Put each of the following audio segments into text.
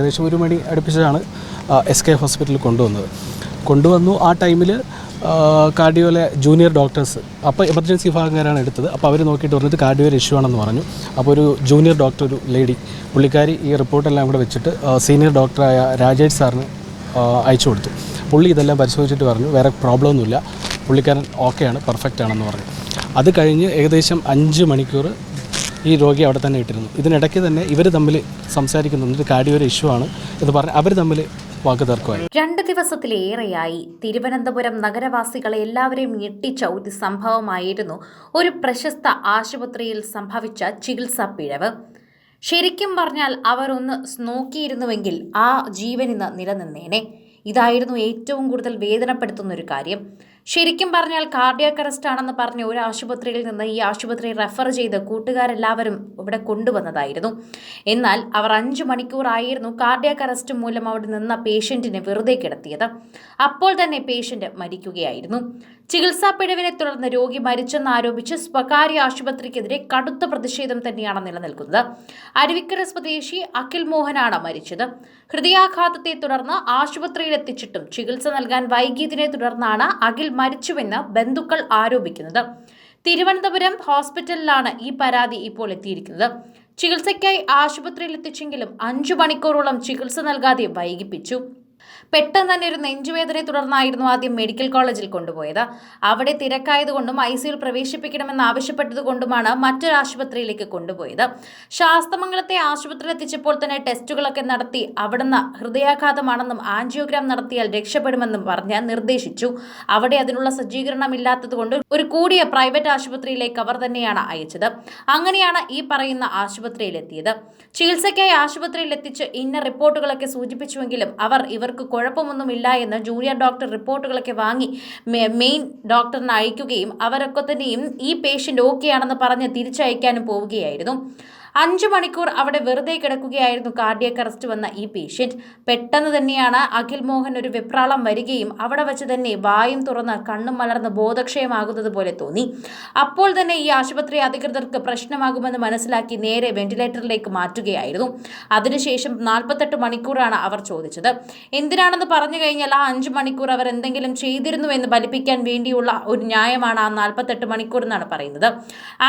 ഏകദേശം 1 മണി അടുപ്പിച്ചാണ് SK ഹോസ്പിറ്റലിൽ കൊണ്ടുവന്നു. ആ ടൈമിൽ കാർഡിയോയിലെ ജൂനിയർ ഡോക്ടേഴ്സ് അപ്പോൾ എമർജൻസി വിഭാഗക്കാരാണ് എടുത്തത്. അപ്പോൾ അവർ നോക്കിയിട്ട് പറഞ്ഞത് കാർഡിയോയിലെ ഇഷ്യൂ ആണെന്ന് പറഞ്ഞു. അപ്പോൾ ഒരു ജൂനിയർ ഡോക്ടർ, ഒരു ലേഡി, പുള്ളിക്കാരി ഈ റിപ്പോർട്ടെല്ലാം കൂടെ വെച്ചിട്ട് സീനിയർ ഡോക്ടറായ രാജേഷ് സാറിന് അയച്ചു കൊടുത്തു. പുള്ളി ഇതെല്ലാം പരിശോധിച്ചിട്ട് പറഞ്ഞു വേറെ പ്രോബ്ലം ഒന്നുമില്ല, പുള്ളിക്കാരൻ ഓക്കെയാണ്, പെർഫെക്റ്റ് ആണെന്ന് പറഞ്ഞു. അത് കഴിഞ്ഞ് ഏകദേശം 5 മണിക്കൂർ ഈ രോഗി അവിടെ തന്നെ ഇട്ടിരുന്നു. ഇതിനിടയ്ക്ക് തന്നെ ഇവർ തമ്മിൽ സംസാരിക്കുന്നുണ്ട്, കാർഡിയോയിലെ ഇഷ്യൂ ആണ് എന്ന് പറഞ്ഞ് അവർ തമ്മിൽ വാക്കുതർക്കമായി. 2 ദിവസത്തിലേറെയായി തിരുവനന്തപുരം നഗരവാസികളെ എല്ലാവരെയും ഞെട്ടിച്ച ഒരു സംഭവമായിരുന്നു ഒരു പ്രശസ്ത ആശുപത്രിയിൽ സംഭവിച്ച ചികിത്സാ പിഴവ്. ശരിക്കും പറഞ്ഞാൽ അവർ ഒന്ന് നോക്കിയിരുന്നുവെങ്കിൽ ആ ജീവൻ ഇന്ന് നിലനിന്നേനെ. ഇതായിരുന്നു ഏറ്റവും കൂടുതൽ വേദനപ്പെടുത്തുന്ന ഒരു കാര്യം. ശരിക്കും പറഞ്ഞാൽ കാർഡിയാക് അറസ്റ്റ് ആണെന്ന് പറഞ്ഞ് ഒരു ആശുപത്രിയിൽ നിന്ന് ഈ ആശുപത്രി റെഫർ ചെയ്ത് കൂട്ടുകാരെല്ലാവരും ഇവിടെ കൊണ്ടുവന്നതായിരുന്നു. എന്നാൽ അവർ 5 മണിക്കൂറായിരുന്നു കാർഡിയാക് അറസ്റ്റ് മൂലം അവിടെ നിന്ന പേഷ്യൻറ്റിനെ വെറുതെ കിടത്തിയത്. അപ്പോൾ തന്നെ പേഷ്യൻ്റ് മരിക്കുകയായിരുന്നു. ചികിത്സാ പിഴവിനെ തുടർന്ന് രോഗി മരിച്ചെന്നാരോപിച്ച് സ്വകാര്യ ആശുപത്രിക്കെതിരെ കടുത്ത പ്രതിഷേധം തന്നെയാണ് നിലനിൽക്കുന്നത്. അരുവിക്കര സ്വദേശി അഖിൽ മോഹനാണ് മരിച്ചത്. ഹൃദയാഘാതത്തെ തുടർന്ന് ആശുപത്രിയിൽ എത്തിച്ചിട്ടും ചികിത്സ നൽകാൻ വൈകിയതിനെ തുടർന്നാണ് അഖിൽ മരിച്ചുവെന്ന് ബന്ധുക്കൾ ആരോപിക്കുന്നത്. തിരുവനന്തപുരം ഹോസ്പിറ്റലിലാണ് ഈ പരാതി ഇപ്പോൾ എത്തിയിരിക്കുന്നത്. ചികിത്സയ്ക്കായി ആശുപത്രിയിൽ എത്തിച്ചെങ്കിലും 5 മണിക്കൂറോളം ചികിത്സ നൽകാതെ വൈകിപ്പിച്ചു. പെട്ടെന്ന് തന്നെ ഒരു നെഞ്ചുവേദനയെ തുടർന്നായിരുന്നു ആദ്യം മെഡിക്കൽ കോളേജിൽ കൊണ്ടുപോയത്. അവിടെ തിരക്കായതുകൊണ്ടും ICUയിൽ പ്രവേശിപ്പിക്കണമെന്ന് ആവശ്യപ്പെട്ടതുകൊണ്ടുമാണ് മറ്റൊരു ആശുപത്രിയിലേക്ക് കൊണ്ടുപോയത്. ശാസ്തമംഗലത്തെ ആശുപത്രിയിൽ എത്തിച്ചപ്പോൾ തന്നെ ടെസ്റ്റുകളൊക്കെ നടത്തി അവിടുന്ന് ഹൃദയാഘാതമാണെന്നും ആൻജിയോഗ്രാം നടത്തിയാൽ രക്ഷപ്പെടുമെന്നും പറഞ്ഞ് നിർദ്ദേശിച്ചു. അവിടെ അതിനുള്ള സജ്ജീകരണം ഇല്ലാത്തതുകൊണ്ട് ഒരു കൂടിയ പ്രൈവറ്റ് ആശുപത്രിയിലേക്ക് അവർ തന്നെയാണ് അയച്ചത്. അങ്ങനെയാണ് ഈ പറയുന്ന ആശുപത്രിയിലെത്തിയത്. ചികിത്സയ്ക്കായി ആശുപത്രിയിൽ എത്തിച്ച് ഇന്ന റിപ്പോർട്ടുകളൊക്കെ സൂചിപ്പിച്ചുവെങ്കിലും അവർ ഇവർക്ക് കുഴപ്പമൊന്നുമില്ല എന്ന് ജൂനിയർ ഡോക്ടർ റിപ്പോർട്ടുകളൊക്കെ വാങ്ങി മെയിൻ ഡോക്ടറിന് അയക്കുകയും അവരൊക്കെ തന്നെയും ഈ പേഷ്യൻ്റ് ഓക്കെയാണെന്ന് പറഞ്ഞ് തിരിച്ചയക്കാനും പോവുകയായിരുന്നു. 5 മണിക്കൂർ അവിടെ വെറുതെ കിടക്കുകയായിരുന്നു കാർഡിയാക് അറസ്റ്റ് വന്ന ഈ പേഷ്യൻ്റ്. പെട്ടെന്ന് തന്നെയാണ് അഖിൽ മോഹൻ ഒരു വെപ്രാളം വരികയും അവിടെ വെച്ച് തന്നെ വായും തുറന്ന് കണ്ണും മലർന്ന് ബോധക്ഷയമാകുന്നത് പോലെ തോന്നി. അപ്പോൾ തന്നെ ഈ ആശുപത്രി അധികൃതർക്ക് പ്രശ്നമാകുമെന്ന് മനസ്സിലാക്കി നേരെ വെന്റിലേറ്ററിലേക്ക് മാറ്റുകയായിരുന്നു. അതിനുശേഷം 48 മണിക്കൂറാണ് അവർ ചോദിച്ചത്. എന്തിനാണെന്ന് പറഞ്ഞു കഴിഞ്ഞാൽ ആ 5 മണിക്കൂർ അവർ എന്തെങ്കിലും ചെയ്തിരുന്നു എന്ന് ഫലിപ്പിക്കാൻ വേണ്ടിയുള്ള ഒരു ന്യായമാണ് ആ 48 മണിക്കൂർ എന്നാണ് പറയുന്നത്.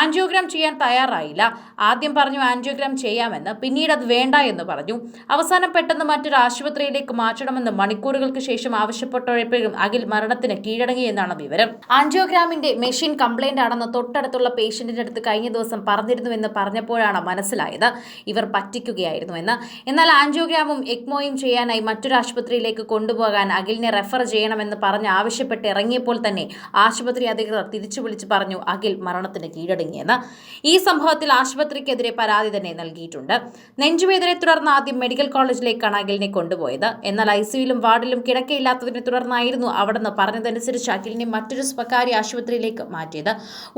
ആൻജിയോഗ്രാം ചെയ്യാൻ തയ്യാറായില്ല. ആദ്യം പറഞ്ഞു ആൻജിയോഗ്രാം ചെയ്യാമെന്ന്, പിന്നീട് അത് വേണ്ട എന്ന് പറഞ്ഞു. അവസാനം പെട്ടെന്ന് മറ്റൊരു ആശുപത്രിയിലേക്ക് മാറ്റണമെന്ന് മണിക്കൂറുകൾക്ക് ശേഷം ആവശ്യപ്പെട്ടപ്പോഴും അഖിൽ മരണത്തിന് കീഴടങ്ങിയെന്നാണ് വിവരം. ആൻജിയോഗ്രാമിന്റെ മെഷീൻ കംപ്ലൈന്റ് ആണെന്ന് തൊട്ടടുത്തുള്ള പേഷ്യന്റിന്റെ അടുത്ത് കഴിഞ്ഞ ദിവസം പറഞ്ഞിരുന്നുവെന്ന് പറഞ്ഞപ്പോഴാണ് മനസ്സിലായത് ഇവർ പറ്റിക്കുകയായിരുന്നുവെന്ന്. എന്നാൽ ആൻജിയോഗ്രാമും എക്മോയും ചെയ്യാനായി മറ്റൊരു ആശുപത്രിയിലേക്ക് കൊണ്ടുപോകാൻ അഖിലിനെ റെഫർ ചെയ്യണമെന്ന് പറഞ്ഞ് ആവശ്യപ്പെട്ട് ഇറങ്ങിയപ്പോൾ തന്നെ ആശുപത്രി അധികൃതർ തിരിച്ചു വിളിച്ചു പറഞ്ഞു അഖിൽ മരണത്തിന് കീഴടങ്ങിയെന്ന്. ഈ സംഭവത്തിൽ ആശുപത്രിക്കെതിരെ പരാതി തന്നെ നൽകിയിട്ടുണ്ട്. നെഞ്ചുവേദനയെ തുടർന്ന് ആദ്യം മെഡിക്കൽ കോളേജിലേക്കാണ് അഖിലിനെ കൊണ്ടുപോയത്. എന്നാൽ ICUയിലും വാർഡിലും കിടക്കയില്ലാത്തതിനെ തുടർന്നായിരുന്നു അവിടുന്ന് പറഞ്ഞതനുസരിച്ച് അഖിലിനെ മറ്റൊരു സ്വകാര്യ ആശുപത്രിയിലേക്ക് മാറ്റിയത്.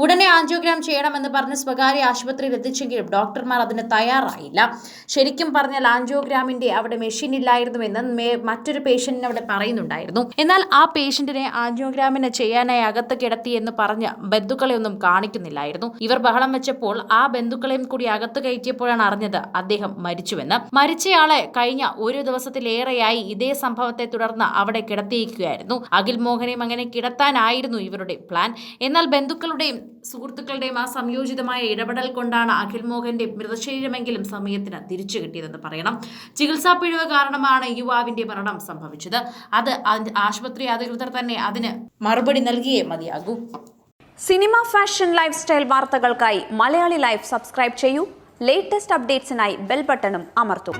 ഉടനെ ആൻജിയോഗ്രാം ചെയ്യണമെന്ന് പറഞ്ഞ് സ്വകാര്യ ആശുപത്രിയിൽ എത്തിച്ചെങ്കിലും ഡോക്ടർമാർ അതിന് തയ്യാറായില്ല. ശരിക്കും പറഞ്ഞാൽ ആൻജിയോഗ്രാമിന്റെ അവിടെ മെഷീൻ ഇല്ലായിരുന്നുവെന്ന് മറ്റൊരു പേഷ്യന്റിന് അവിടെ പറയുന്നുണ്ടായിരുന്നു. എന്നാൽ ആ പേഷ്യന്റിനെ ആൻജിയോഗ്രാമിന് ചെയ്യാനായി അകത്ത് കിടത്തി എന്ന് പറഞ്ഞ് ബന്ധുക്കളെ ഒന്നും കാണിക്കുന്നില്ലായിരുന്നു. ഇവർ ബഹളം വെച്ചപ്പോൾ ആ ബന്ധുക്കളെയും കൂടി അകത്ത് കയറ്റിയപ്പോഴാണ് അറിഞ്ഞത് അദ്ദേഹം മരിച്ചുവെന്ന്. മരിച്ചയാളെ കഴിഞ്ഞ 1 ദിവസത്തിലേറെയായി ഇതേ സംഭവത്തെ തുടർന്ന് അവിടെ കിടത്തിയിരിക്കുകയായിരുന്നു. അഖിൽ മോഹനെയും അങ്ങനെ കിടത്താനായിരുന്നു ഇവരുടെ പ്ലാൻ. എന്നാൽ ബന്ധുക്കളുടെയും സുഹൃത്തുക്കളുടെയും ആ സംയോജിതമായ ഇടപെടൽ കൊണ്ടാണ് അഖിൽ മോഹന്റെ മൃതശരീരമെങ്കിലും സമയത്തിന് തിരിച്ചു കിട്ടിയതെന്ന് പറയണം. ചികിത്സാ പിഴവ് കാരണമാണ് യുവാവിന്റെ മരണം സംഭവിച്ചത്. അത് ആശുപത്രി അധികൃതർ തന്നെ അതിന് മറുപടി നൽകിയേ മതിയാകൂ. സിനിമ, ഫാഷൻ, ലൈഫ് സ്റ്റൈൽ വാർത്തകൾക്കായി മലയാളി ലൈഫ് സബ്സ്ക്രൈബ് ചെയ്യൂ. ലേറ്റസ്റ്റ് അപ്ഡേറ്റ്സിനായി ബെൽ ബട്ടണും അമർത്തൂ.